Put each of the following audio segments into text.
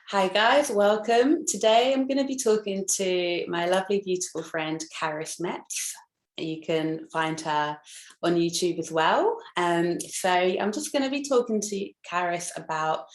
Hi guys, welcome. Today I'm going to be talking to my lovely, beautiful friend, Karis Metz. You can find her on YouTube as well. So I'm just going to be talking to Karis about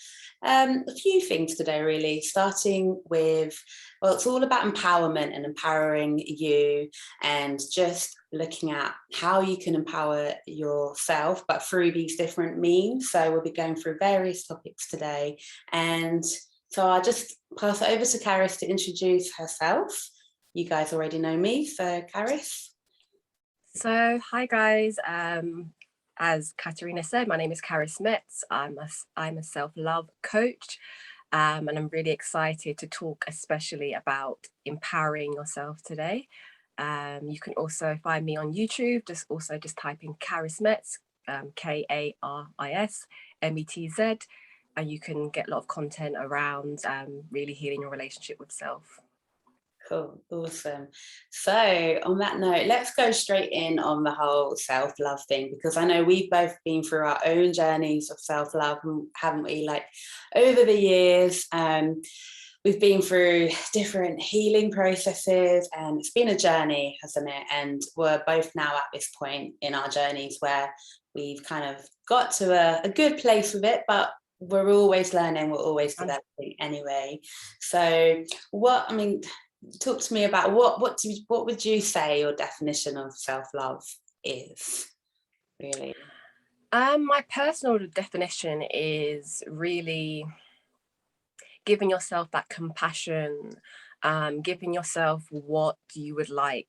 a few things today, really, starting with, well, it's all about empowerment and empowering you and just looking at how you can empower yourself, but through these different means. So we'll be going through various topics today. And so I'll just pass it over to Karis to introduce herself. You guys already know me, so Karis. So, hi guys. As Katarina said, my name is Karis Metz. I'm a self-love coach, and I'm really excited to talk, especially about empowering yourself today. You can also find me on YouTube. Just type in Karis Metz, KarisMetz, and you can get a lot of content around really healing your relationship with self. Cool, awesome. So on that note, let's go straight in on the whole self-love thing, because I know we've both been through our own journeys of self-love, haven't we? Like over the years, we've been through different healing processes, and it's been a journey, hasn't it? And we're both now at this point in our journeys where we've kind of got to a good place with it, but we're always learning, we're always developing anyway. So talk to me about what would you say your definition of self-love is, really? My personal definition is really giving yourself that compassion, giving yourself what you would like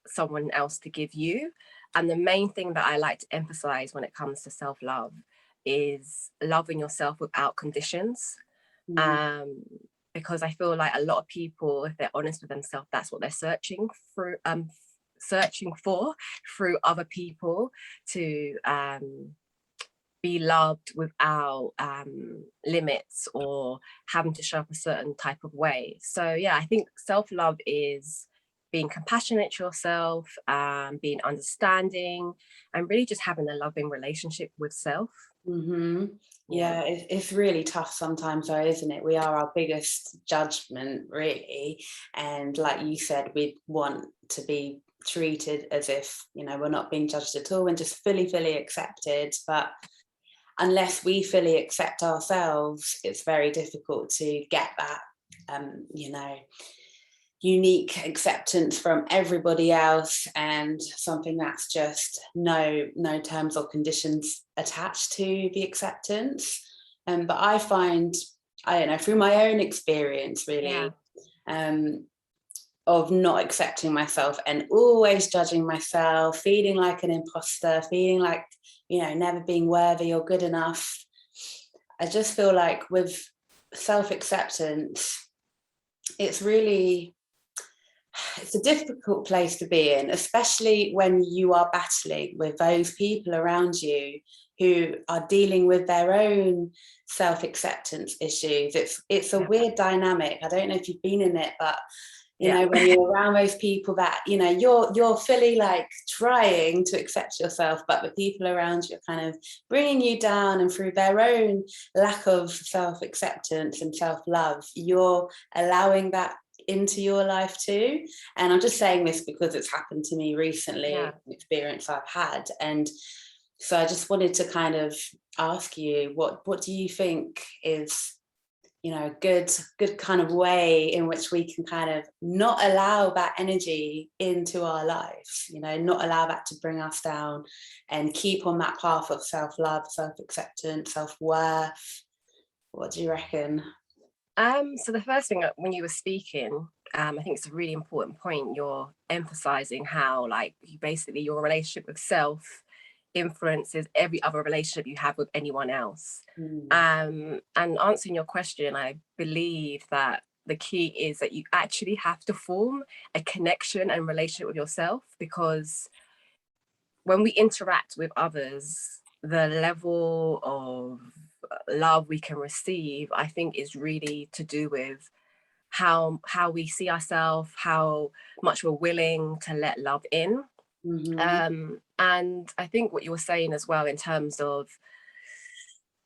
someone else to give you. And the main thing that I like to emphasize when it comes to self-love is loving yourself without conditions. Because I feel like a lot of people, if they're honest with themselves, that's what they're searching for through other people, to be loved without limits or having to show up a certain type of way. So yeah, I think self-love is being compassionate to yourself, being understanding, and really just having a loving relationship with self. Yeah, it's really tough sometimes though, isn't it? We are our biggest judgment, really. And like you said, we want to be treated as if, we're not being judged at all and just fully accepted. But unless we fully accept ourselves, it's very difficult to get that, unique acceptance from everybody else, and something that's just no terms or conditions attached to the acceptance. But I find, I don't know, through my own experience, really, of not accepting myself and always judging myself, feeling like an imposter, feeling like, never being worthy or good enough. I just feel like with self-acceptance, it's a difficult place to be in, especially when you are battling with those people around you who are dealing with their own self-acceptance issues. It's a weird dynamic. I don't know if you've been in it, but when you're around those people that you're fully like trying to accept yourself, but the people around you are kind of bringing you down, and through their own lack of self-acceptance and self-love, you're allowing that into your life too. And I'm just saying this because it's happened to me recently, an experience I've had. And so I just wanted to kind of ask you, what do you think is good kind of way in which we can kind of not allow that energy into our lives, not allow that to bring us down, and keep on that path of self-love, self-acceptance, self-worth? What do you reckon? So the first thing, when you were speaking, I think it's a really important point. You're emphasizing how, like, your relationship with self influences every other relationship you have with anyone else. And answering your question, I believe that the key is that you actually have to form a connection and relationship with yourself, because when we interact with others, the level of love we can receive, I think, is really to do with how we see ourselves, how much we're willing to let love in. And I think what you were saying as well, in terms of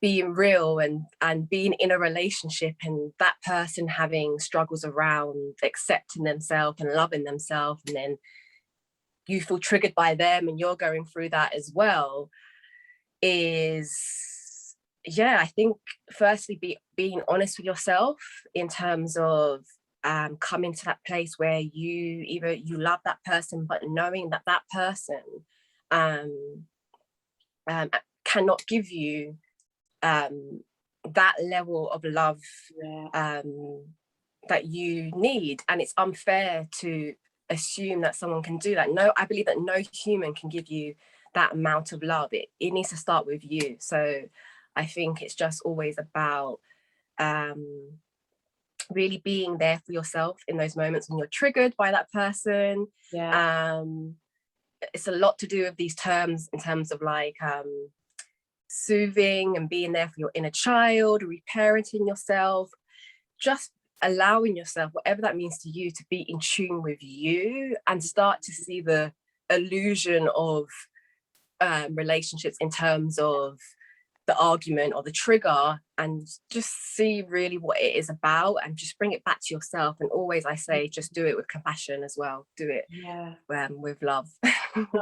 being real and being in a relationship and that person having struggles around accepting themselves and loving themselves, and then you feel triggered by them and you're going through that as well, is, yeah, I think firstly being honest with yourself in terms of coming to that place where you love that person, but knowing that that person cannot give you that level of love that you need, and it's unfair to assume that someone can do that. No, I believe that no human can give you that amount of love. It needs to start with you. So I think it's just always about really being there for yourself in those moments when you're triggered by that person. It's a lot to do with these terms in terms of like soothing and being there for your inner child, reparenting yourself, just allowing yourself, whatever that means to you, to be in tune with you and start to see the illusion of relationships in terms of the argument or the trigger, and just see really what it is about and just bring it back to yourself. And always I say, just do it with compassion as well. Do it with love.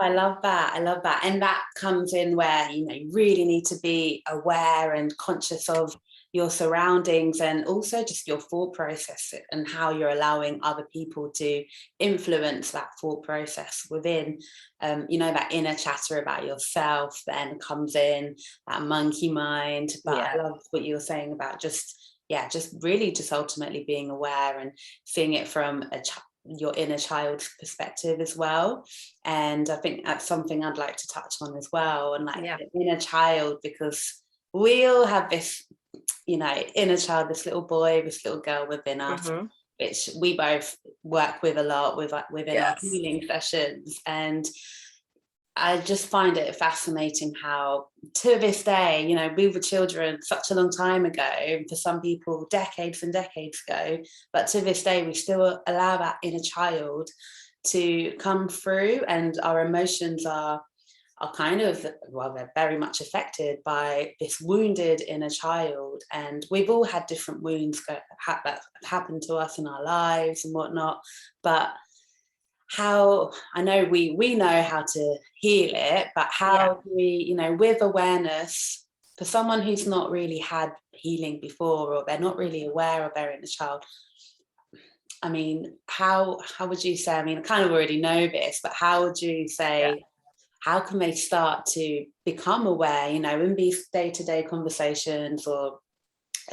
I love that. And that comes in where, you know, you really need to be aware and conscious of your surroundings, and also just your thought process and how you're allowing other people to influence that thought process within. You know, that inner chatter about yourself then comes in, that monkey mind. But I love what you were saying about just really just ultimately being aware and seeing it from your inner child's perspective as well. And I think that's something I'd like to touch on as well, and like the inner child, because we all have this, you know, inner child, this little boy, this little girl within us, which we both work with a lot within our healing sessions. And I just find it fascinating how, to this day, you know, we were children such a long time ago, for some people decades and decades ago, but to this day we still allow that inner child to come through, and our emotions are kind of, well, they're very much affected by this wounded inner child. And we've all had different wounds that happen to us in our lives and whatnot, but how, I know we know how to heal it, but how do we, you know, with awareness, for someone who's not really had healing before, or they're not really aware of their inner child, I mean, how would you say, I mean, I kind of already know this, but how would you say, how can they start to become aware, you know, in these day-to-day conversations or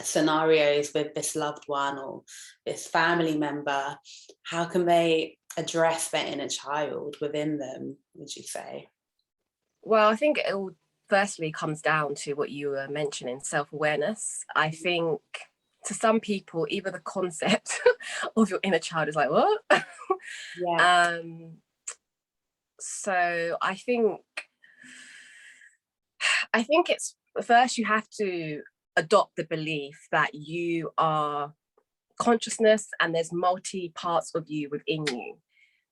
scenarios with this loved one or this family member? How can they address their inner child within them, would you say? Well, I think it all firstly comes down to what you were mentioning, self-awareness. I think to some people, even the concept of your inner child is like, what? So I think it's, first you have to adopt the belief that you are consciousness and there's multi parts of you within you.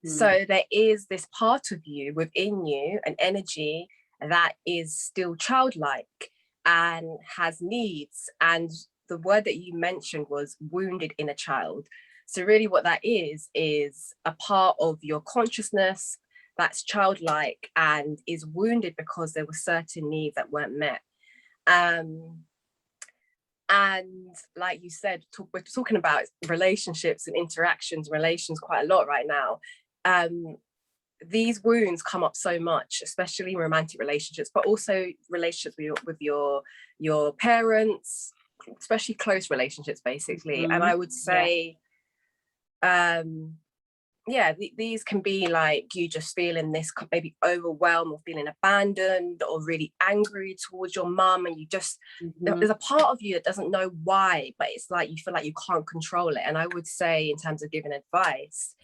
So there is this part of you within you, an energy that is still childlike and has needs. And the word that you mentioned was wounded inner child. So really what that is a part of your consciousness that's childlike and is wounded because there were certain needs that weren't met. And like you said, we're talking about relationships and interactions, relations quite a lot right now. These wounds come up so much, especially in romantic relationships, but also relationships with your parents, especially close relationships, basically. And I would say, these can be like you just feeling this maybe overwhelmed or feeling abandoned or really angry towards your mum, and you just there's a part of you that doesn't know why, but it's like you feel like you can't control it. And I would say, in terms of giving advice,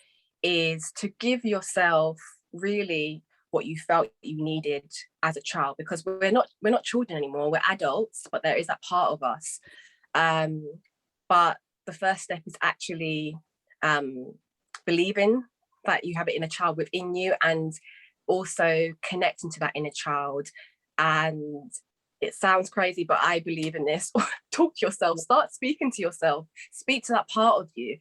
is to give yourself really what you felt you needed as a child, because we're not children anymore, we're adults, but there is that part of us. But the first step is actually believing that you have an inner child within you, and also connecting to that inner child and it sounds crazy, but I believe in this. Talk to yourself, start speaking to yourself, speak to that part of you.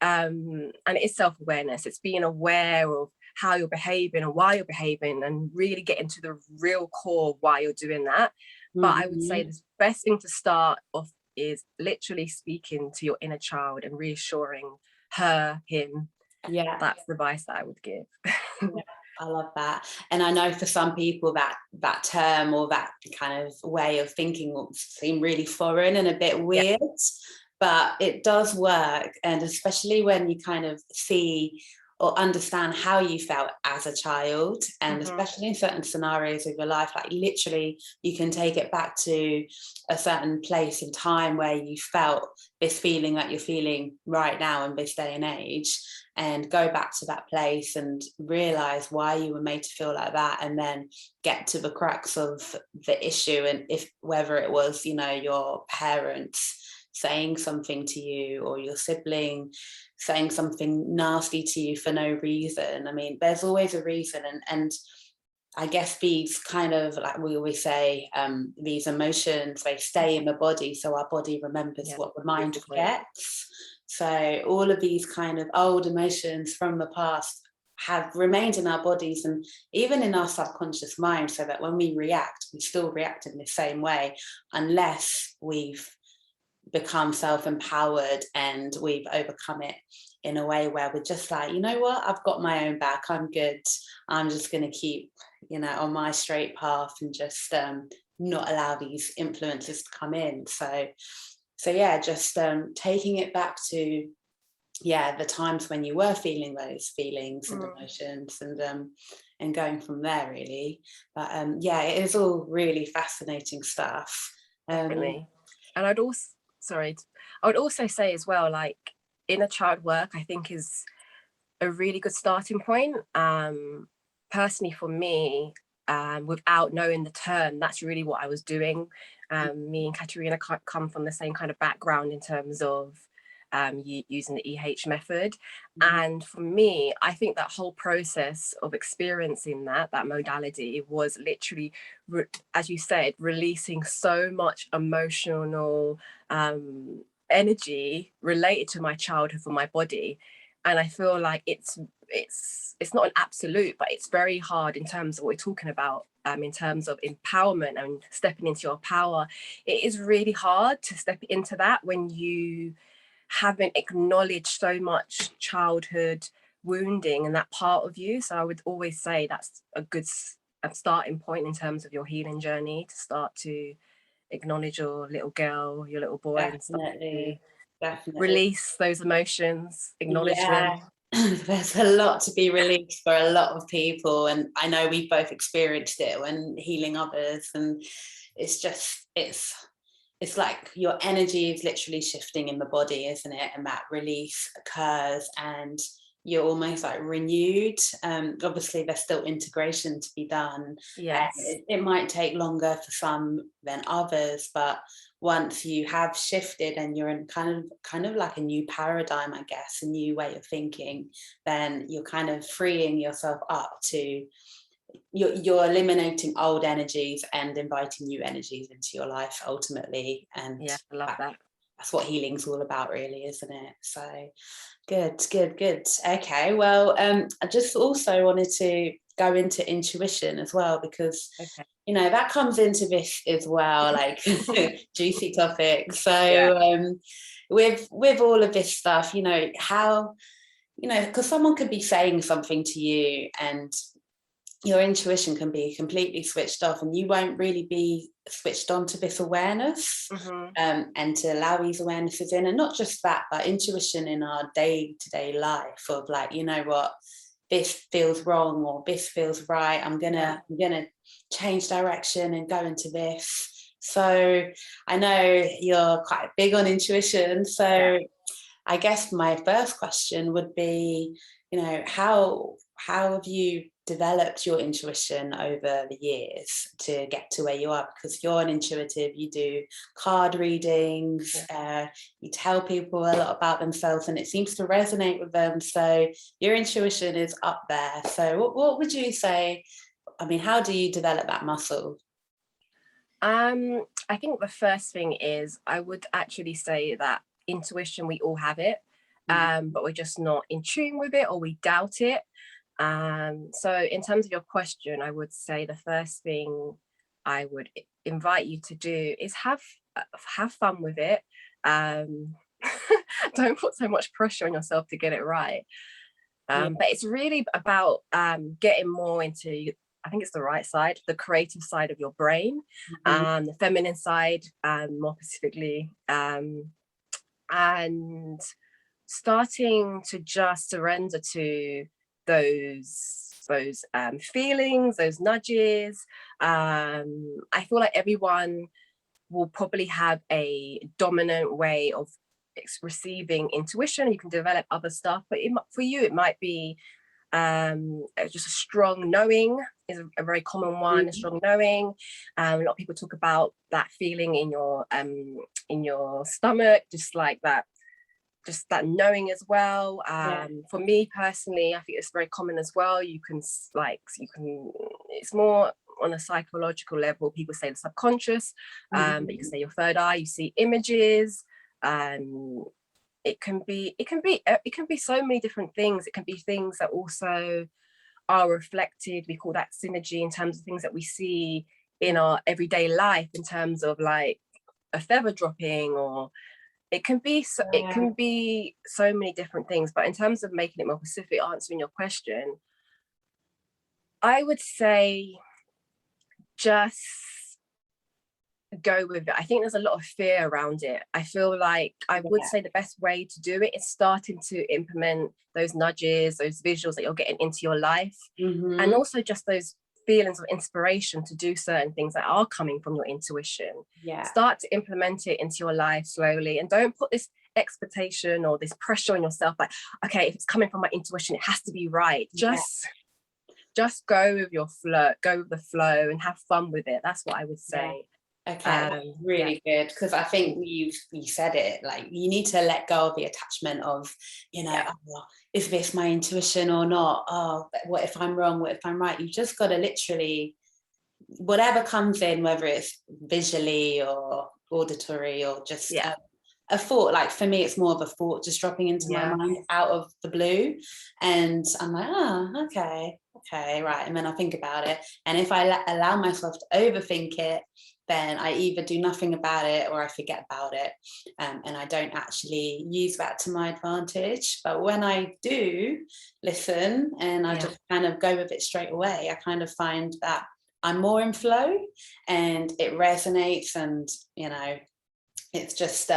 And it's self-awareness. It's being aware of how you're behaving and why you're behaving, and really get into the real core of why you're doing that. But I would say the best thing to start off is literally speaking to your inner child and reassuring her, him. Yeah, that's the advice that I would give. Yeah, I love that. And I know for some people that term or that kind of way of thinking will seem really foreign and a bit weird, but it does work. And especially when you kind of see or understand how you felt as a child, and especially in certain scenarios of your life, like literally you can take it back to a certain place in time where you felt this feeling that you're feeling right now in this day and age, and go back to that place and realize why you were made to feel like that, and then get to the crux of the issue. And if whether it was, you know, your parents saying something to you, or your sibling saying something nasty to you for no reason. I mean, there's always a reason. And I guess these kind of, like we always say, these emotions, they stay in the body, so our body remembers what the mind forgets. So all of these kind of old emotions from the past have remained in our bodies and even in our subconscious mind, so that when we react, we still react in the same way, unless we've become self-empowered and we've overcome it in a way where we're just like, you know what, I've got my own back, I'm good, I'm just going to keep, you know, on my straight path and just not allow these influences to come in. So yeah, just taking it back to the times when you were feeling those feelings and emotions, and going from there, really. But it is all really fascinating stuff. Definitely. And I would also say as well, like, inner child work, I think, is a really good starting point. Personally for me, without knowing the term, that's really what I was doing. Me and Katerina come from the same kind of background in terms of using the EH method. And for me, I think that whole process of experiencing that modality was literally, as you said, releasing so much emotional energy related to my childhood from my body. And I feel like it's not an absolute, but it's very hard in terms of what we're talking about, in terms of empowerment and stepping into your power. It is really hard to step into that when you haven't acknowledged so much childhood wounding and that part of you. So I would always say that's a good starting point in terms of your healing journey, to start to acknowledge your little girl, your little boy, Definitely. Release those emotions, acknowledge them. There's a lot to be released for a lot of people, and I know we've both experienced it when healing others, and it's just it's like your energy is literally shifting in the body, isn't it? And that release occurs and you're almost like renewed. Obviously there's still integration to be done. Yes. It might take longer for some than others, but once you have shifted and you're in kind of like a new paradigm, I guess, a new way of thinking, then you're kind of freeing yourself up to, you're eliminating old energies and inviting new energies into your life ultimately. And yeah, I love that. That's what healing's all about, really, isn't it? So good. Okay, well, I just also wanted to go into intuition as well, because you know that comes into this as well, like juicy topic. So with all of this stuff, you know, how, you know, because someone could be saying something to you and your intuition can be completely switched off and you won't really be switched on to this awareness, and to allow these awarenesses in. And not just that, but intuition in our day-to-day life of like, you know what, this feels wrong or this feels right, I'm gonna change direction and go into this. So I know you're quite big on intuition, so I guess my first question would be, you know, how have you developed your intuition over the years to get to where you are? Because you're an intuitive, you do card readings, you tell people a lot about themselves and it seems to resonate with them. So your intuition is up there. So what would you say? I mean, how do you develop that muscle? I think the first thing is I would actually say that intuition, we all have it, but we're just not in tune with it, or we doubt it. So in terms of your question, I would say the first thing I would invite you to do is have fun with it. Don't put so much pressure on yourself to get it right. But it's really about getting more into, I think it's the right side, the creative side of your brain, the feminine side, more specifically, and starting to just surrender to those feelings, those nudges. I feel like everyone will probably have a dominant way of receiving intuition. You can develop other stuff, but for you it might be just a strong knowing is a very common one. A strong knowing. A lot of people talk about that feeling in your stomach, just like that, just that knowing as well. For me personally, I think it's very common as well. You can it's more on a psychological level. People say the subconscious, but you can say your third eye, you see images. It can be so many different things. It can be things that also are reflected. We call that synergy, in terms of things that we see in our everyday life, in terms of like a feather dropping, or it can be so many different things. But in terms of making it more specific, answering your question, I would say just go with it. I think there's a lot of fear around it. I feel like I would say the best way to do it is starting to implement those nudges, those visuals that you're getting into your life, and also just those feelings of inspiration to do certain things that are coming from your intuition. Start to implement it into your life slowly, and don't put this expectation or this pressure on yourself, like, okay, if it's coming from my intuition, it has to be right. Just go with your flow, go with the flow, and have fun with it. That's what I would say. Okay, really good, because I think you said it, like, you need to let go of the attachment of, oh, is this my intuition or not? Oh, what if I'm wrong? What if I'm right? You just got to literally, whatever comes in, whether it's visually or auditory or just a thought, like for me it's more of a thought just dropping into my mind out of the blue, and I'm like, oh, okay, right, and then I think about it, and if I allow myself to overthink it, then I either do nothing about it or I forget about it, and I don't actually use that to my advantage. But when I do listen and I just kind of go with it straight away, I kind of find that I'm more in flow and it resonates, and it's just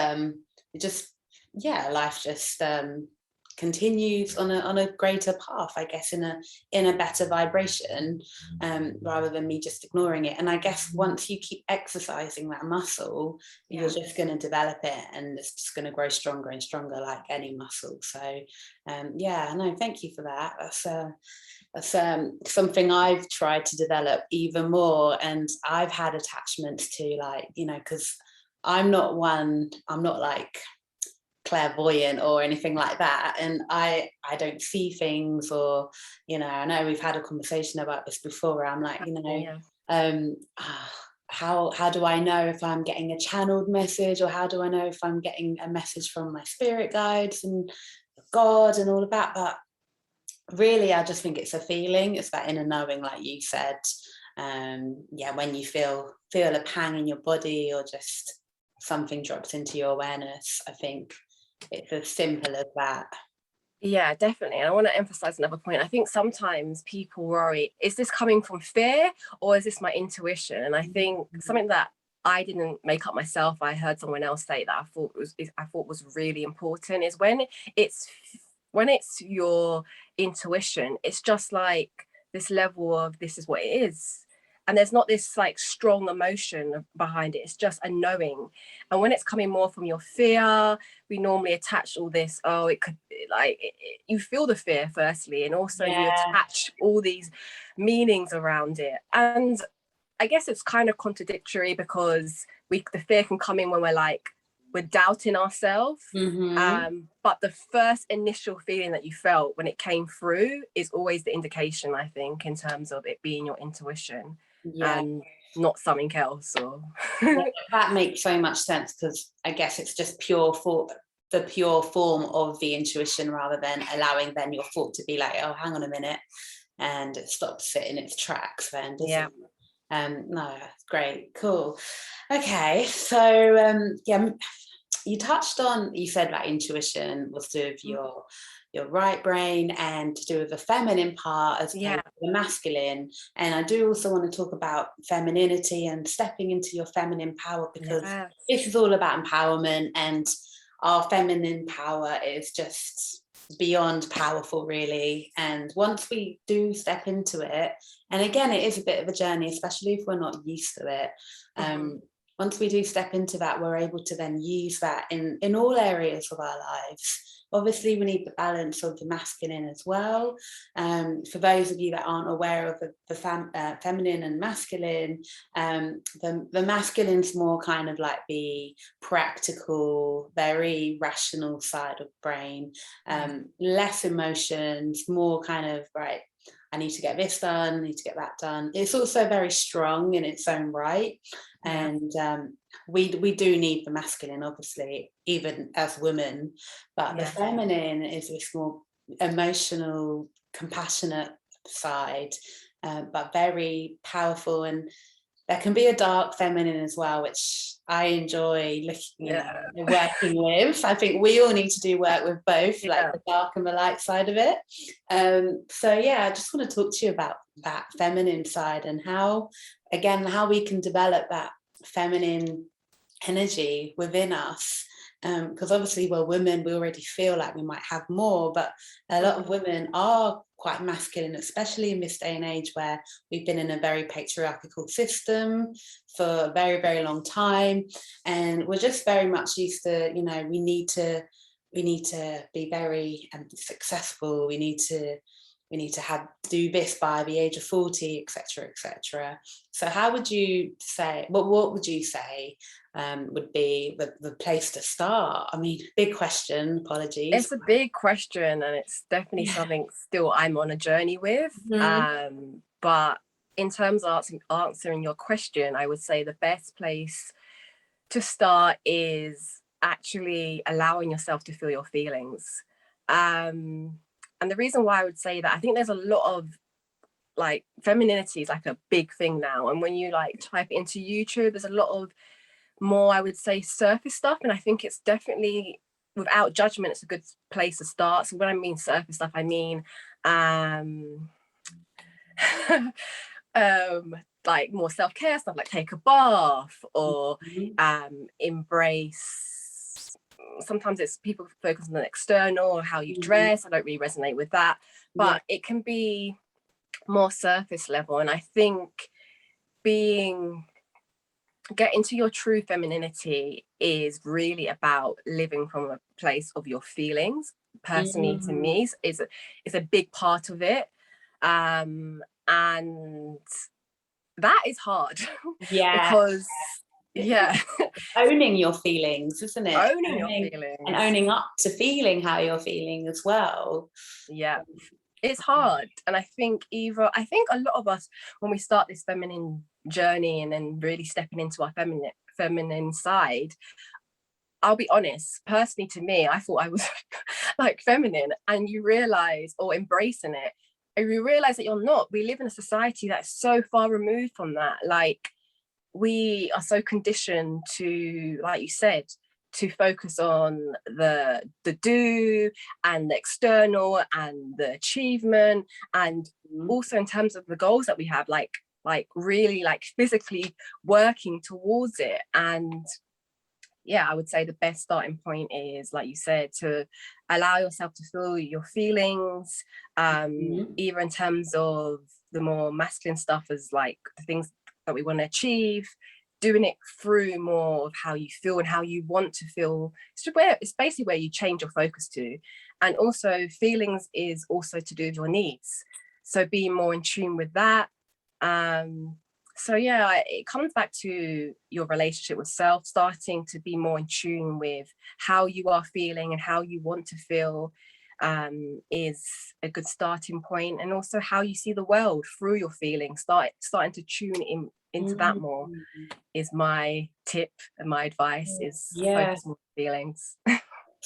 life just continues on a greater path, I guess, in a better vibration, rather than me just ignoring it. And I guess once you keep exercising that muscle, you're just going to develop it, and it's just going to grow stronger and stronger, like any muscle. So no, thank you for that. That's something I've tried to develop even more, and I've had attachments to, like, because I'm not like clairvoyant or anything like that, and I don't see things, or I know we've had a conversation about this before, where I'm like, how do I know if I'm getting a channeled message, or how do I know if I'm getting a message from my spirit guides and God and all of that? But really, I just think it's a feeling. It's that inner knowing, like you said. When you feel a pang in your body, or just something drops into your awareness, I think it's as simple as that. Yeah, definitely. And I want to emphasize another point. I think sometimes people worry, is this coming from fear or is this my intuition? And I think something that I didn't make up myself, I heard someone else say that I thought was really important, is when it's your intuition, it's just like this level of, this is what it is. And there's not this like strong emotion behind it. It's just a knowing. And when it's coming more from your fear, we normally attach all this, it could, like, you feel the fear firstly, and also you attach all these meanings around it. And I guess it's kind of contradictory, because the fear can come in when we're doubting ourselves. But the first initial feeling that you felt when it came through is always the indication, I think, in terms of it being your intuition. Yeah. and not something else. Or Yeah, that makes so much sense, because I guess it's just the pure form of the intuition, rather than allowing then your thought to be like, oh, hang on a minute, and it stops it in its tracks then, doesn't yeah. it? No, that's great, cool. Okay, so yeah, you touched on, you said that intuition was to do with your right brain and to do with the feminine part as opposed to the masculine. And I do also want to talk about femininity and stepping into your feminine power, because this is all about empowerment, and our feminine power is just beyond powerful, really. And once we do step into it, and again, it is a bit of a journey, especially if we're not used to it. Once we do step into that, we're able to then use that in all areas of our lives. Obviously, we need the balance of the masculine as well. For those of you that aren't aware of the feminine and masculine, the masculine's more kind of like the practical, very rational side of brain, less emotions, more kind of, right, I need to get this done, I need to get that done. It's also very strong in its own right. And we do need the masculine, obviously, even as women, but the feminine is this more emotional, compassionate side, but very powerful. And there can be a dark feminine as well, which I enjoy working with. I think we all need to do work with both, like the dark and the light side of it. So yeah, I just want to talk to you about that feminine side, and how we can develop that feminine energy within us. Because obviously we're women, we already feel like we might have more, but a lot of women are quite masculine, especially in this day and age where we've been in a very patriarchal system for a very, very long time, and we're just very much used to, we need to be very successful, we need to do this by the age of 40, etc., etc. So how would you say, what would you say would be the place to start? I mean, big question, apologies. It's a big question, and it's definitely something still I'm on a journey with. But in terms of answering your question, I would say the best place to start is actually allowing yourself to feel your feelings. And the reason why I would say that, I think there's a lot of, like, femininity is like a big thing now. And when you like type it into YouTube, there's a lot of more, I would say, surface stuff. And I think it's definitely, without judgment, it's a good place to start. So when I mean surface stuff, I mean like more self-care stuff, like take a bath, or embrace. Sometimes it's people focus on the external, or how you dress. I don't really resonate with that, but it can be more surface level. And I think getting to your true femininity is really about living from a place of your feelings. Personally, to me, is a big part of it, and that is hard. Because owning your feelings, isn't it? Owning your feelings and owning up to feeling how you're feeling as well. It's hard. And I think a lot of us, when we start this feminine journey and then really stepping into our feminine side, I'll be honest, personally, to me, I thought I was like feminine, and you realize, or embracing it, and you realize that you're not. We live in a society that's so far removed from that. Like, we are so conditioned to, like you said, to focus on the do and the external and the achievement, and also in terms of the goals that we have, like really like physically working towards it. And I would say the best starting point is, like you said, to allow yourself to feel your feelings, either in terms of the more masculine stuff as like the things that we want to achieve, doing it through more of how you feel and how you want to feel. It's basically where you change your focus to. And also feelings is also to do with your needs. So being more in tune with that. It comes back to your relationship with self, starting to be more in tune with how you are feeling and how you want to feel. is a good starting point, and also how you see the world through your feelings, starting to tune into that more is my tip, and my advice is focus on feelings.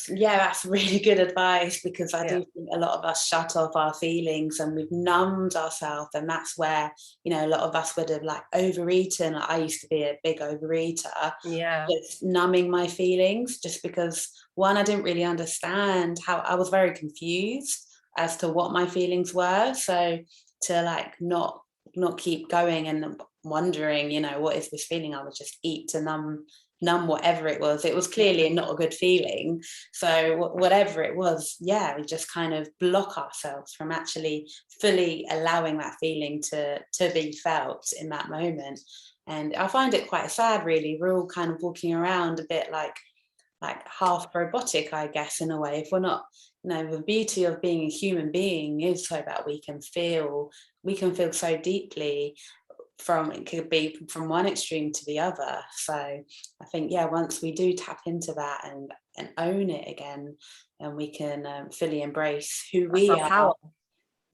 Yeah, that's really good advice, because I Yeah. do think a lot of us shut off our feelings and we've numbed ourselves, and that's where, you know, a lot of us would have like overeaten. I used to be a big overeater, Yeah. just numbing my feelings, just because, one, I didn't really understand how, I was very confused as to what my feelings were. So to like not keep going and wondering, you know, what is this feeling, I would just eat to numb whatever it was. It was clearly not a good feeling. So whatever it was, yeah, we just kind of block ourselves from actually fully allowing that feeling to be felt in that moment. And I find it quite sad, really. We're all kind of walking around a bit like half robotic, I guess, in a way. If we're not, you know, the beauty of being a human being is so that we can feel so deeply. It could be from one extreme to the other. So I think, yeah, once we do tap into that and own it again, and we can fully embrace who we are. Power.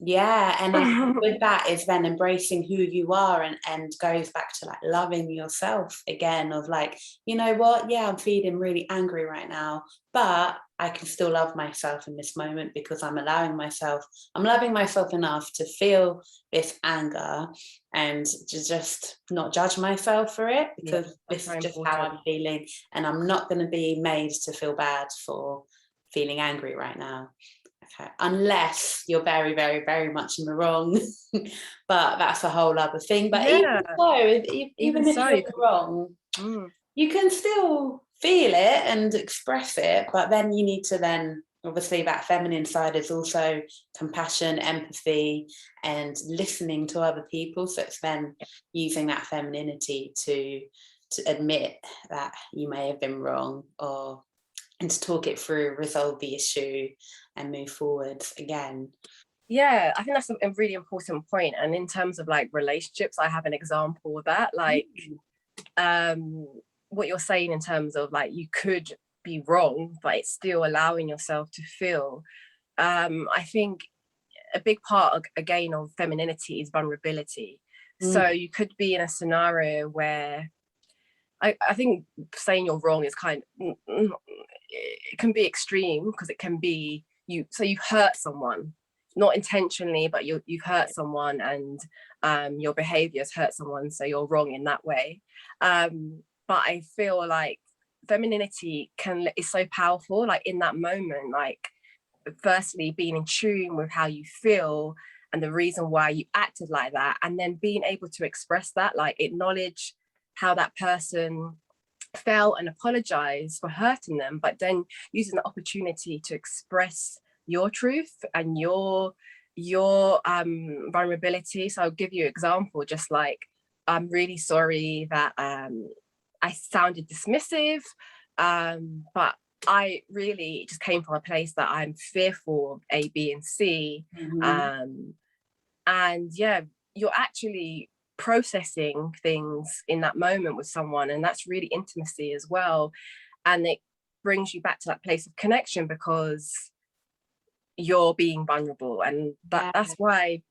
Yeah, and I think with that is then embracing who you are, and goes back to like loving yourself again, of like, you know what, yeah, I'm feeling really angry right now, but I can still love myself in this moment, because I'm loving myself enough to feel this anger and to just not judge myself for it, because this is just how I'm feeling, and I'm not going to be made to feel bad for feeling angry right now. Okay. Unless you're very, very, very much in the wrong, but that's a whole other thing. But even if you're in the wrong, you can still feel it and express it, but then you need to then, obviously, that feminine side is also compassion, empathy, and listening to other people. So it's then using that femininity to admit that you may have been wrong, and to talk it through, resolve the issue, and move forward again. Yeah, I think that's a really important point. And in terms of like relationships, I have an example of that. Like, what you're saying in terms of like, you could be wrong, but it's still allowing yourself to feel. I think a big part, again, of femininity is vulnerability. So you could be in a scenario where I think saying you're wrong is it can be extreme, because it can be so you hurt someone, not intentionally, but you've hurt someone, and your behavior has hurt someone, so you're wrong in that way. But I feel like femininity is so powerful, like in that moment, like firstly being in tune with how you feel and the reason why you acted like that, and then being able to express that, like acknowledge how that person felt and apologize for hurting them, but then using the opportunity to express your truth and your vulnerability. So I'll give you an example, just like, I'm really sorry that I sounded dismissive, but I really just came from a place that I'm fearful of A, B, and C. And yeah, you're actually processing things in that moment with someone, and that's really intimacy as well. And it brings you back to that place of connection, because you're being vulnerable. And that's why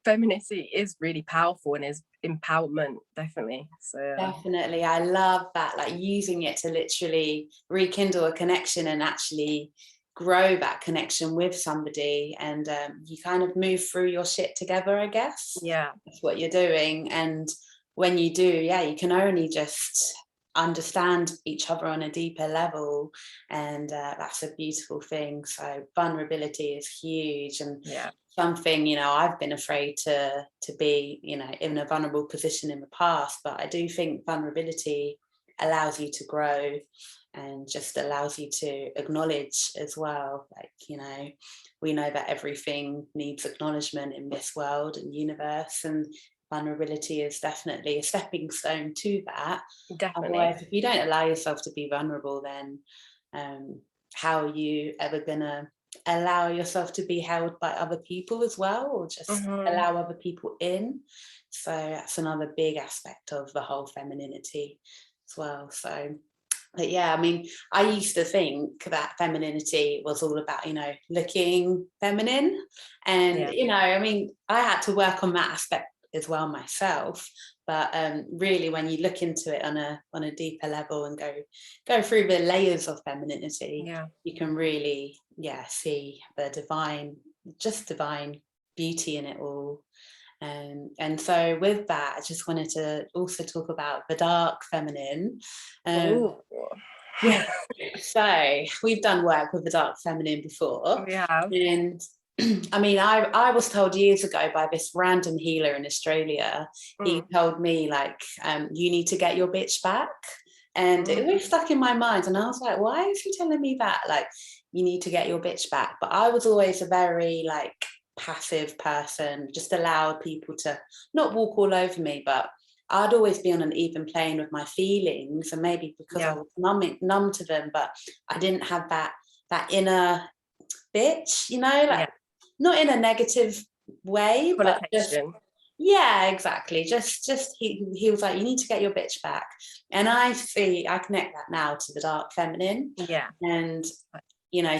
femininity is really powerful and is empowerment, definitely. So definitely, I love that, like using it to literally rekindle a connection and actually grow that connection with somebody, and you kind of move through your shit together, I guess. Yeah, that's what you're doing. And when you do, you can only just understand each other on a deeper level, and that's a beautiful thing. So vulnerability is huge, and something, you know, I've been afraid to be, you know, in a vulnerable position in the past, but I do think vulnerability allows you to grow, and just allows you to acknowledge as well. Like, you know, we know that everything needs acknowledgement in this world and universe, and vulnerability is definitely a stepping stone to that. Definitely. Otherwise, if you don't allow yourself to be vulnerable, then how are you ever gonna allow yourself to be held by other people as well, or just allow other people in? So that's another big aspect of the whole femininity as well. So But yeah, I mean, I used to think that femininity was all about, looking feminine. And, Yeah. I mean, I had to work on that aspect as well myself. But really, when you look into it on a deeper level and go through the layers of femininity, Yeah. you can really, see the divine beauty in it all. And so with that, I just wanted to also talk about the dark feminine. Ooh. Yeah, so we've done work with the dark feminine before. We have. And I mean, I was told years ago by this random healer in Australia. He told me, like, you need to get your bitch back. And it really stuck in my mind. And I was like, why is he telling me that? Like, you need to get your bitch back. But I was always a very, like, passive person, just allowed people to not walk all over me, but I'd always be on an even plane with my feelings, and maybe because I was numb to them, but I didn't have that inner bitch, like, not in a negative way, but just, yeah, exactly. Just he was like, you need to get your bitch back. And I connect that now to the dark feminine. Yeah. And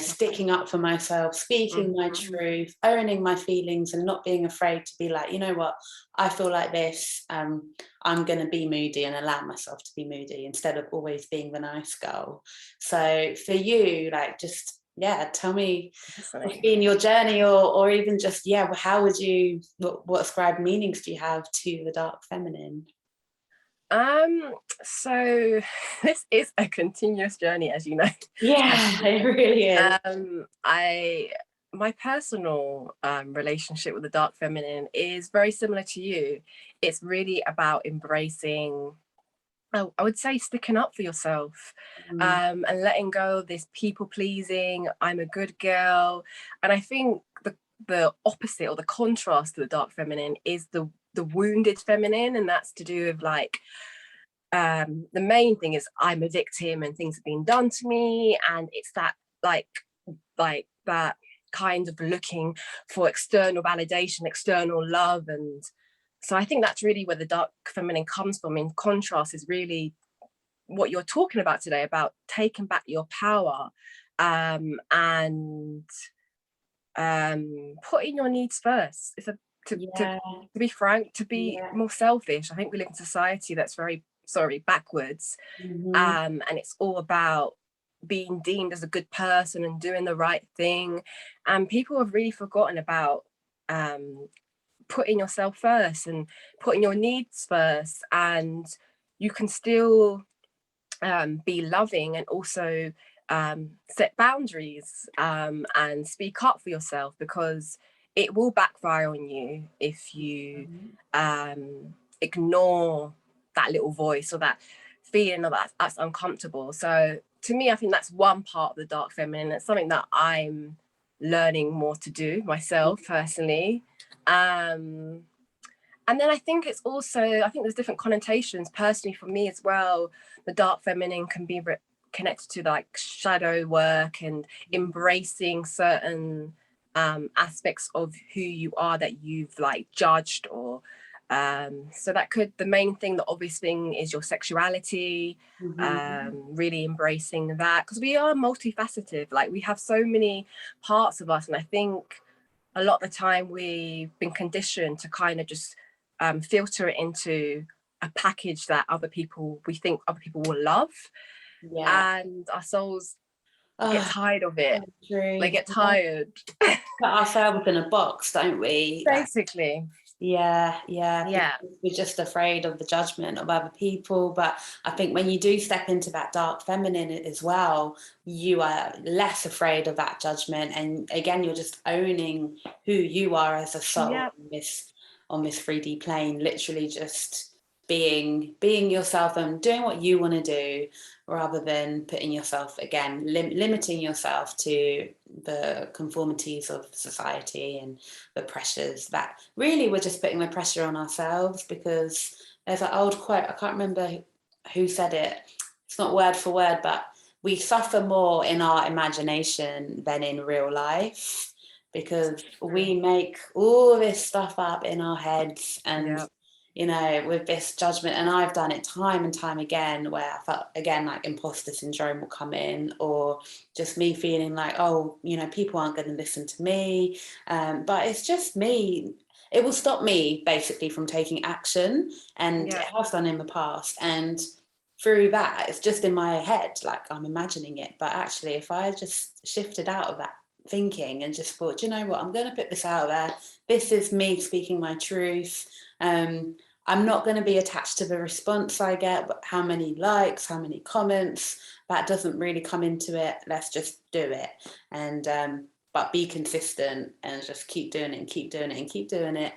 sticking up for myself, speaking my truth, owning my feelings, and not being afraid to be like, you know what, I feel like this. I'm going to be moody and allow myself to be moody instead of always being the nice girl. So for you, like, just, tell me what's been your journey, or even just, how would you, what ascribed meanings do you have to the dark feminine? So this is a continuous journey, as you know. Yeah, it really is. My personal relationship with the dark feminine is very similar to you. It's really about embracing, I would say, sticking up for yourself, and letting go of this people pleasing, I'm a good girl. And I think the opposite, or the contrast to the dark feminine, is the wounded feminine, and that's to do with, like, the main thing is I'm a victim and things have been done to me, and it's that like that kind of looking for external validation, external love. And so I think that's really where the dark feminine comes from. In contrast is really what you're talking about today, about taking back your power, and putting your needs first. It's to be frank, to be more selfish. I think we live in a society that's very backwards, and it's all about being deemed as a good person and doing the right thing, and people have really forgotten about putting yourself first and putting your needs first, and you can still be loving and also set boundaries, and speak up for yourself, because it will backfire on you if you ignore that little voice or that feeling of that's uncomfortable. So to me, I think that's one part of the dark feminine. It's something that I'm learning more to do myself personally. And then I think it's also, I think there's different connotations personally for me as well. The dark feminine can be connected to, like, shadow work and embracing certain aspects of who you are that you've, like, judged, or so that could, the main thing, the obvious thing, is your sexuality, really embracing that, because we are multifaceted. Like, we have so many parts of us, and I think a lot of the time we've been conditioned to kind of just filter it into a package that we think other people will love, and our souls get tired of it. They get tired. Put ourselves in a box, don't we? Basically. Yeah. We're just afraid of the judgment of other people. But I think when you do step into that dark feminine as well, you are less afraid of that judgment. And again, you're just owning who you are as a soul on this 3D plane, literally just being yourself and doing what you want to do, rather than putting yourself, again, limiting yourself to the conformities of society and the pressures that really we're just putting the pressure on ourselves. Because there's an old quote, I can't remember who said it, it's not word for word, but we suffer more in our imagination than in real life, because we make all this stuff up in our heads, and you know, with this judgment. And I've done it time and time again, where I felt, again, like imposter syndrome will come in, or just me feeling like, oh, you know, people aren't going to listen to me. But it's just me. It will stop me basically from taking action, and it has done in the past. And through that, it's just in my head, like I'm imagining it. But actually, if I just shifted out of that thinking and just thought, you know what, I'm going to put this out there. This is me speaking my truth. I'm not going to be attached to the response I get, but how many likes, how many comments, that doesn't really come into it. Let's just do it. And but be consistent and just keep doing it and keep doing it and keep doing it.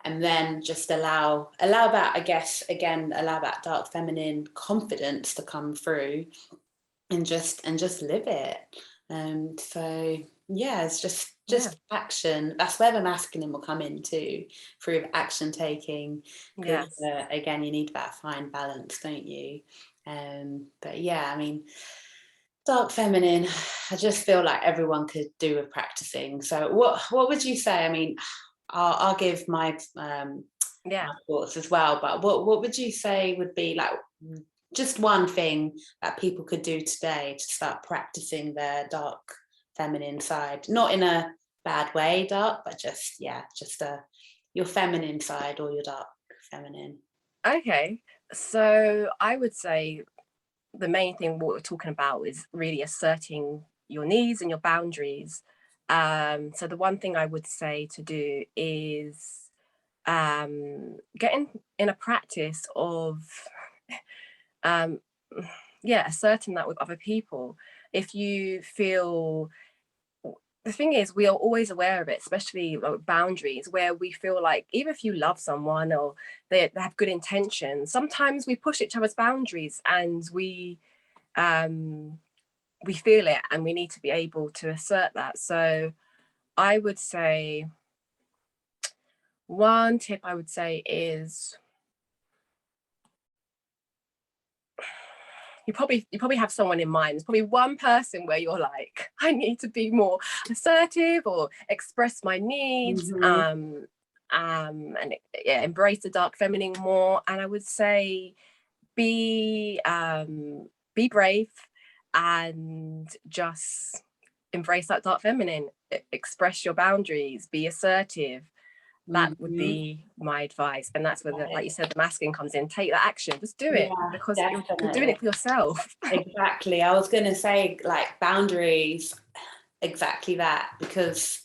And then just allow that, I guess, again, allow that dark feminine confidence to come through, and just live it. So yeah, it's just action. That's where the masculine will come in too, through action taking. Because again, you need that fine balance, don't you? But yeah, I mean, dark feminine, I just feel like everyone could do with practicing. So what would you say? I mean, I'll give my my thoughts as well, but what would you say would be like just one thing that people could do today to start practicing their dark feminine side? Not in a bad way, dark, but just your feminine side, or your dark feminine. Okay, so I would say the main thing what we're talking about is really asserting your needs and your boundaries. So the one thing I would say to do is get in a practice of asserting that with other people. If you feel, the thing is, we are always aware of it, especially like boundaries, where we feel like even if you love someone or they have good intentions, sometimes we push each other's boundaries, and we feel it, and we need to be able to assert that. So I would say one tip I would say is you probably have someone in mind. There's probably one person where you're like, I need to be more assertive or express my needs, and embrace the dark feminine more. And I would say be brave and just embrace that dark feminine. Express your boundaries, be assertive. That would be my advice. And that's where, like you said, the masculine comes in. Take that action, just do it, because you're doing it for yourself. Exactly. I was going to say, like, boundaries, exactly that, because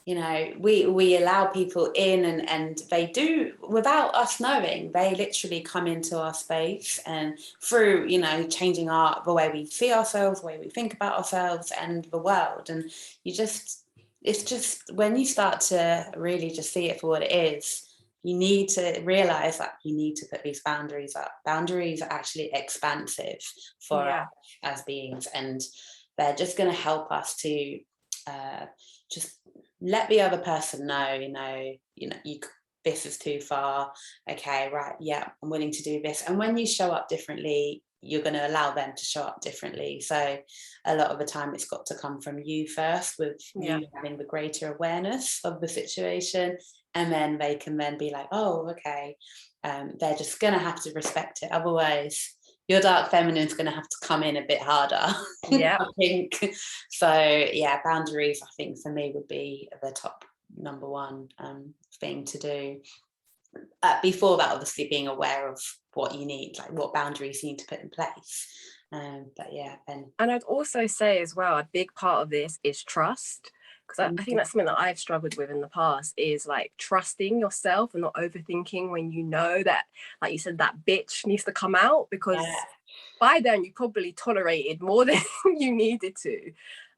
you know, we allow people in, and they do, without us knowing, they literally come into our space, and through, you know, changing the way we see ourselves, the way we think about ourselves and the world. And it's just when you start to really just see it for what it is, you need to realize that you need to put these boundaries up. Boundaries are actually expansive for us as beings, and they're just going to help us to just let the other person know, this is too far. Okay, right, yeah, I'm willing to do this. And when you show up differently, you're going to allow them to show up differently. So a lot of the time it's got to come from you first, with you having the greater awareness of the situation, and then they can then be like, oh, okay, they're just going to have to respect it. Otherwise, your dark feminine is going to have to come in a bit harder. I think. So yeah, boundaries, I think, for me would be the top number one thing to do. Before that, obviously being aware of what you need, like what boundaries you need to put in place. But yeah, and I'd also say as well, a big part of this is trust, because I think that's something that I've struggled with in the past, is like trusting yourself and not overthinking when you know that, like you said, that bitch needs to come out, because by then you probably tolerated more than you needed to.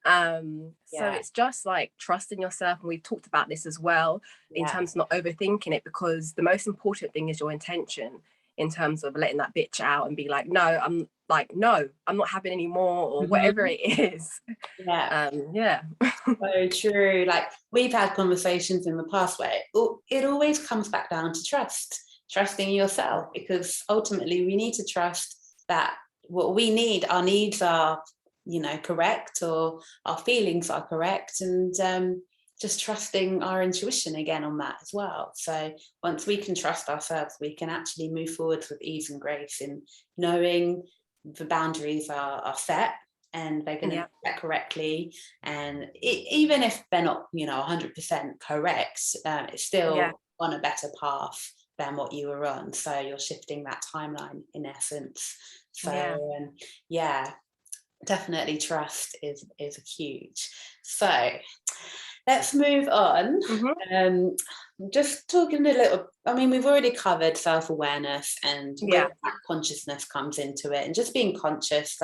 So it's just like trusting yourself, and we've talked about this as well in terms of not overthinking it, because the most important thing is your intention in terms of letting that bitch out and be like, no, I'm not having any more, or whatever it is. So true. Like, we've had conversations in the past where it always comes back down to trusting yourself, because ultimately we need to trust that what we need, our needs are, correct, or our feelings are correct. And just trusting our intuition again on that as well. So once we can trust ourselves, we can actually move forward with ease and grace in knowing the boundaries are set and they're going to be set correctly. And even if they're not, 100% correct, it's still on a better path than what you were on. So you're shifting that timeline in essence. So definitely trust is huge. So let's move on. Just talking a little, we've already covered self-awareness and where that consciousness comes into it, and just being conscious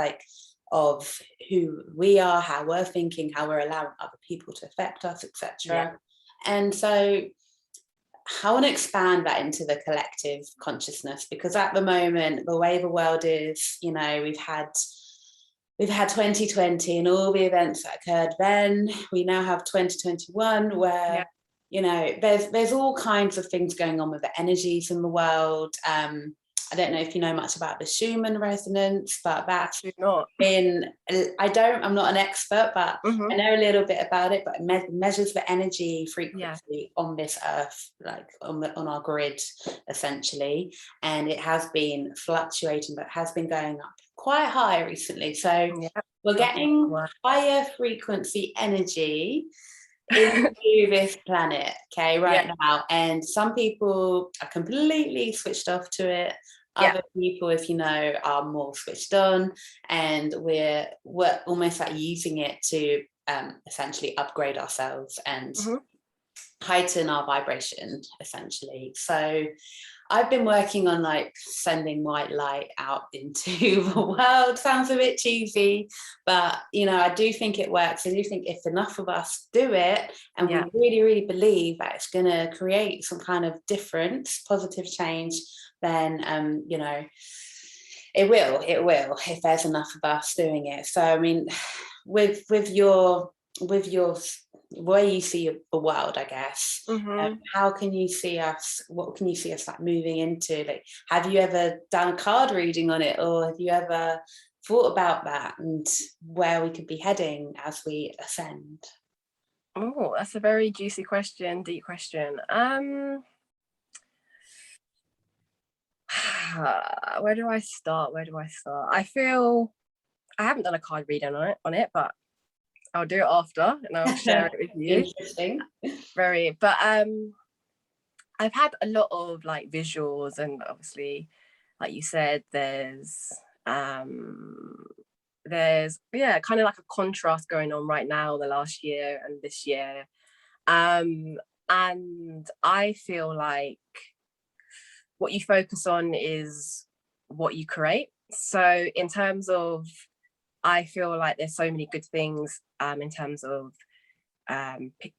of who we are, how we're thinking, how we're allowing other people to affect us, etc. And so I want to expand that into the collective consciousness, because at the moment, the way the world is, we've had 2020 and all the events that occurred then. We now have 2021 where, there's all kinds of things going on with the energies in the world. I don't know if you know much about the Schumann resonance, but that's I'm not an expert, but I know a little bit about it, but it measures the energy frequency on this earth, on our grid, essentially. And it has been fluctuating, but has been going up quite high recently. So we're getting higher frequency energy into this planet, right now. And some people are completely switched off to it. Other people, if are more switched on, and we're almost using it to essentially upgrade ourselves and heighten our vibration, essentially. So I've been working on sending white light out into the world. Sounds a bit cheesy, but I do think it works. I do think if enough of us do it, and we really, really believe that it's going to create some kind of difference, positive change, then it will if there's enough of us doing it. So with your way you see the world, I guess, how can you see us, what can you see us moving into? Have you ever done a card reading on it, or have you ever thought about that and where we could be heading as we ascend? Oh, that's a very juicy question, deep question. Where do I start? I feel I haven't done a card reading on it, but I'll do it after and I'll share it with you. Interesting. Very, but I've had a lot of visuals, and obviously, like you said, there's kind of a contrast going on right now, the last year and this year. And I feel like what you focus on is what you create. So in terms of, I feel like there's so many good things in terms of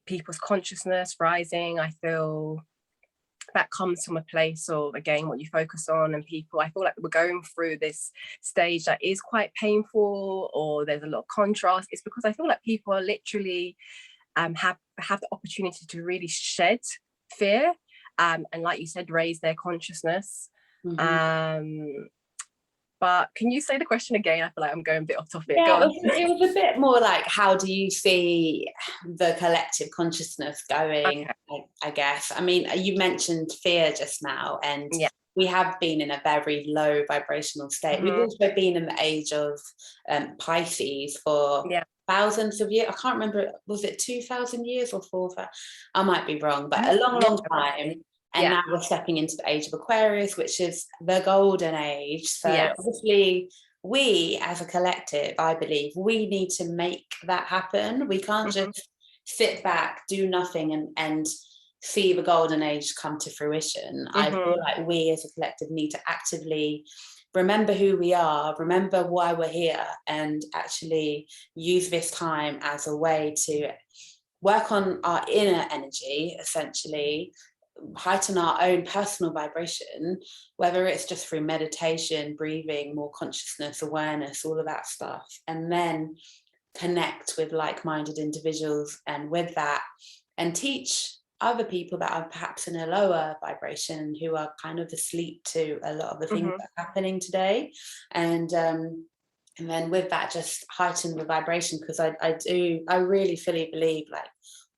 people's consciousness rising. I feel that comes from a place of, again, what you focus on, and people, I feel like we're going through this stage that is quite painful, or there's a lot of contrast. It's because I feel like people are literally have the opportunity to really shed fear, and like you said, raise their consciousness. But can you say the question again? I feel like I'm going a bit off topic. Yeah, it was a bit more how do you see the collective consciousness going, I guess. You mentioned fear just now, and we have been in a very low vibrational state. We've also been in the age of Pisces for thousands of years. I can't remember, was it 2,000 years or 4,000? I might be wrong, but a long time. And now we're stepping into the age of Aquarius, which is the golden age. So obviously we as a collective, I believe, we need to make that happen. We can't just sit back, do nothing and see the golden age come to fruition. I feel like we as a collective need to actively remember who we are, remember why we're here, and actually use this time as a way to work on our inner energy, essentially, heighten our own personal vibration, whether it's just through meditation, breathing, more consciousness, awareness, all of that stuff, and then connect with like-minded individuals, and with that, and teach other people that are perhaps in a lower vibration, who are kind of asleep to a lot of the things that are happening today, and then with that, just heighten the vibration, because I really fully believe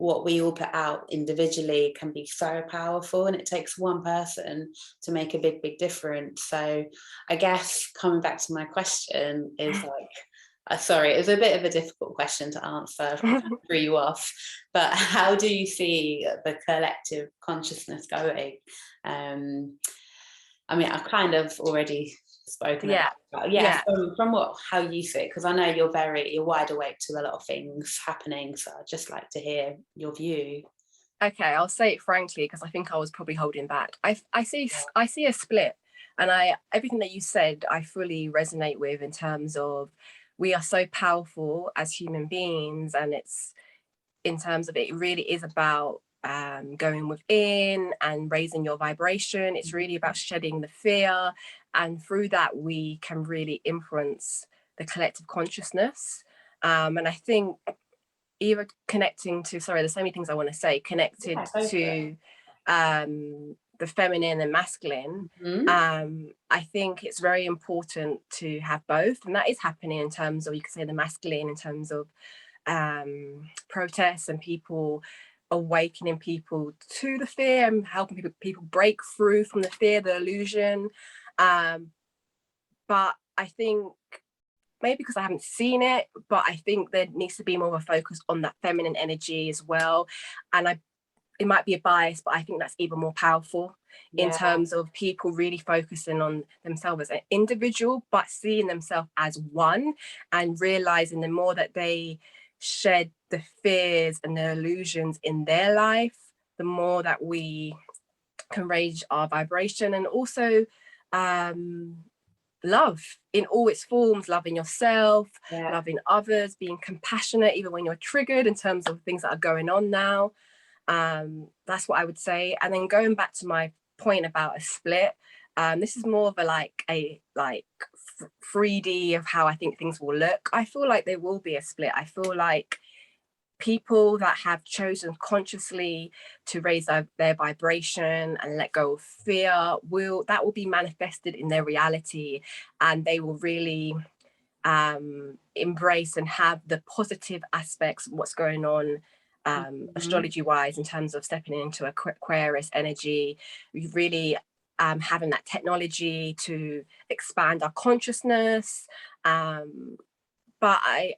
what we all put out individually can be so powerful, and it takes one person to make a big difference. So I guess coming back to my question is like, sorry, it was a bit of a difficult question to answer, threw you off, but how do you see the collective consciousness going? I mean, I've kind of already spoken about, from how you see it, because I know you're wide awake to a lot of things happening, so I'd just like to hear your view. Okay, I'll say it frankly, because I think I was probably holding back. I see a split, and everything that you said I fully resonate with, in terms of we are so powerful as human beings, and it's in terms of it really is about going within and raising your vibration. It's really about shedding the fear, and through that we can really influence the collective consciousness. And I think either connecting to, sorry, there's so many things I want to say, connected to the feminine and masculine. I think it's very important to have both, and that is happening in terms of, you could say, the masculine in terms of protests and people awakening people to the fear and helping people break through from the fear, the illusion. But I think maybe because I haven't seen it, but I think there needs to be more of a focus on that feminine energy as well. And it might be a bias, but I think that's even more powerful in terms of people really focusing on themselves as an individual, but seeing themselves as one, and realizing the more that they shed the fears and the illusions in their life, the more that we can raise our vibration. And also love in all its forms, loving yourself, loving others, being compassionate even when you're triggered in terms of things that are going on now. That's what I would say. And then going back to my point about a split, this is more of a 3D of how I think things will look. I feel like there will be a split. I feel like people that have chosen consciously to raise their vibration and let go of fear will be manifested in their reality, and they will really embrace and have the positive aspects of what's going on astrology wise, in terms of stepping into Aquarius energy. We really having that technology to expand our consciousness, but I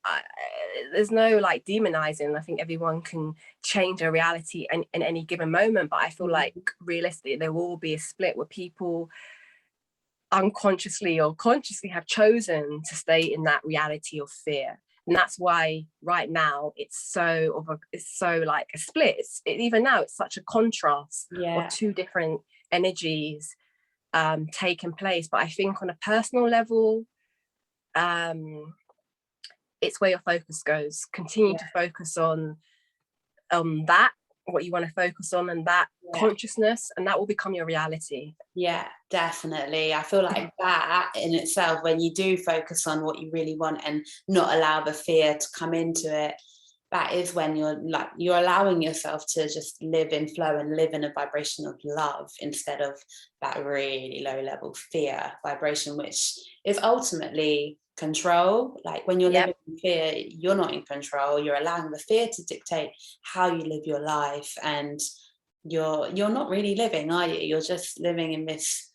there's no demonizing. I think everyone can change their reality in any given moment, but I feel like realistically there will be a split where people unconsciously or consciously have chosen to stay in that reality of fear. And that's why right now it's so like a split. Even now it's such a contrast of two different energies taking place. But I think on a personal level, it's where your focus goes. Continue to focus on that, what you want to focus on, and that consciousness, and that will become your reality. Yeah, definitely. I feel like that in itself, when you do focus on what you really want and not allow the fear to come into it, that is when you're allowing yourself to just live in flow and live in a vibration of love, instead of that really low level fear vibration, which is ultimately control. Like when you're living in fear, you're not in control. You're allowing the fear to dictate how you live your life, and you're not really living, are you? You're just living in this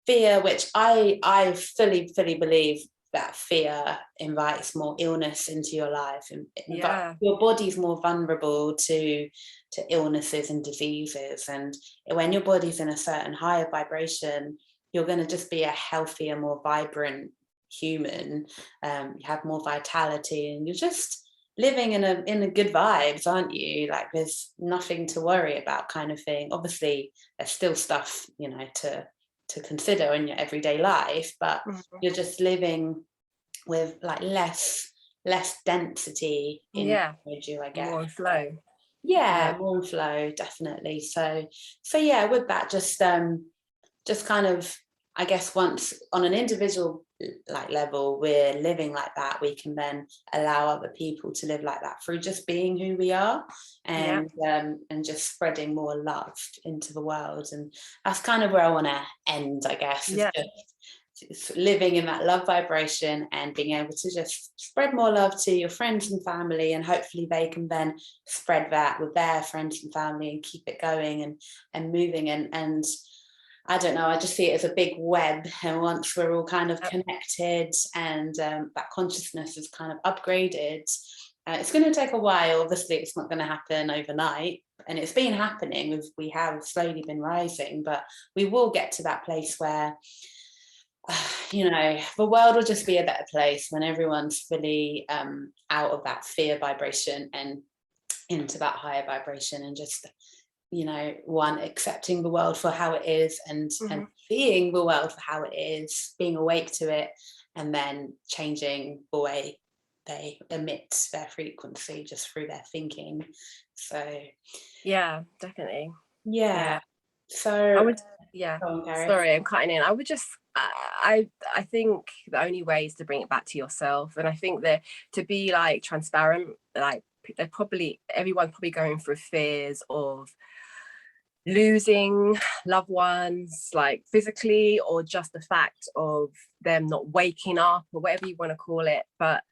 fear, which I fully believe that fear invites more illness into your life, and your body's more vulnerable to illnesses and diseases. And when your body's in a certain higher vibration, you're going to just be a healthier, more vibrant human. You have more vitality, and you're just living in a good vibes, aren't you? Like there's nothing to worry about, kind of thing. Obviously there's still stuff to consider in your everyday life, but you're just living with less density in you, I guess. More flow. More flow, definitely. So with that, just kind of, I guess, once on an individual level we're living like that, we can then allow other people to live like that through just being who we are, and just spreading more love into the world. And that's kind of where I want to end, I guess. Just living in that love vibration and being able to just spread more love to your friends and family, and hopefully they can then spread that with their friends and family and keep it going and moving. And I don't know, I just see it as a big web, and once we're all kind of connected and that consciousness is kind of upgraded, it's going to take a while. Obviously it's not going to happen overnight, and it's been happening. We have slowly been rising, but we will get to that place where you know, the world will just be a better place when everyone's fully out of that fear vibration and into that higher vibration, and just, you know, one, accepting the world for how it is, and seeing the world for how it is, being awake to it, and then changing the way they emit their frequency just through their thinking. So yeah, definitely. yeah. So I would, sorry, I'm cutting in. I would just, I think the only way is to bring it back to yourself. And I think that to be like transparent, like everyone's probably going through fears of losing loved ones, like physically, or just the fact of them not waking up, or whatever you want to call it. But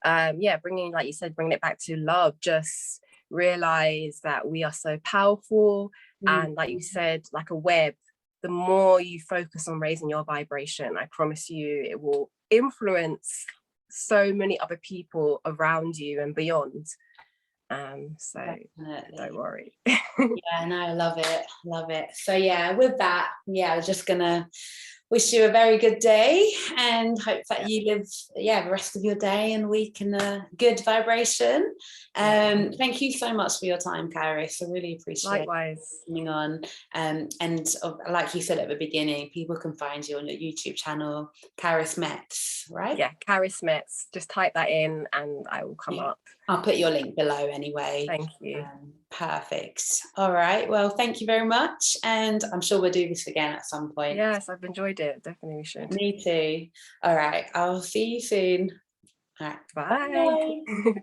bringing, like you said, bringing it back to love, just realize that we are so powerful. And like you said, like a web, the more you focus on raising your vibration, I promise you it will influence so many other people around you and beyond. So definitely. Don't worry. Yeah, no, I love it. So yeah, with that, I was just gonna wish you a very good day, and hope that you live the rest of your day and week in a good vibration. Thank you so much for your time, Karis. I really appreciate Likewise. coming on. And like you said at the beginning, people can find you on your YouTube channel, Karis Metz, right? Yeah, Karis Metz. Just type that in and I will come up. I'll put your link below anyway. Thank you. Perfect. All right. Well, thank you very much. And I'm sure we'll do this again at some point. Yes, I've enjoyed it. Definitely we should. Me too. All right. I'll see you soon. All right. Bye. Bye.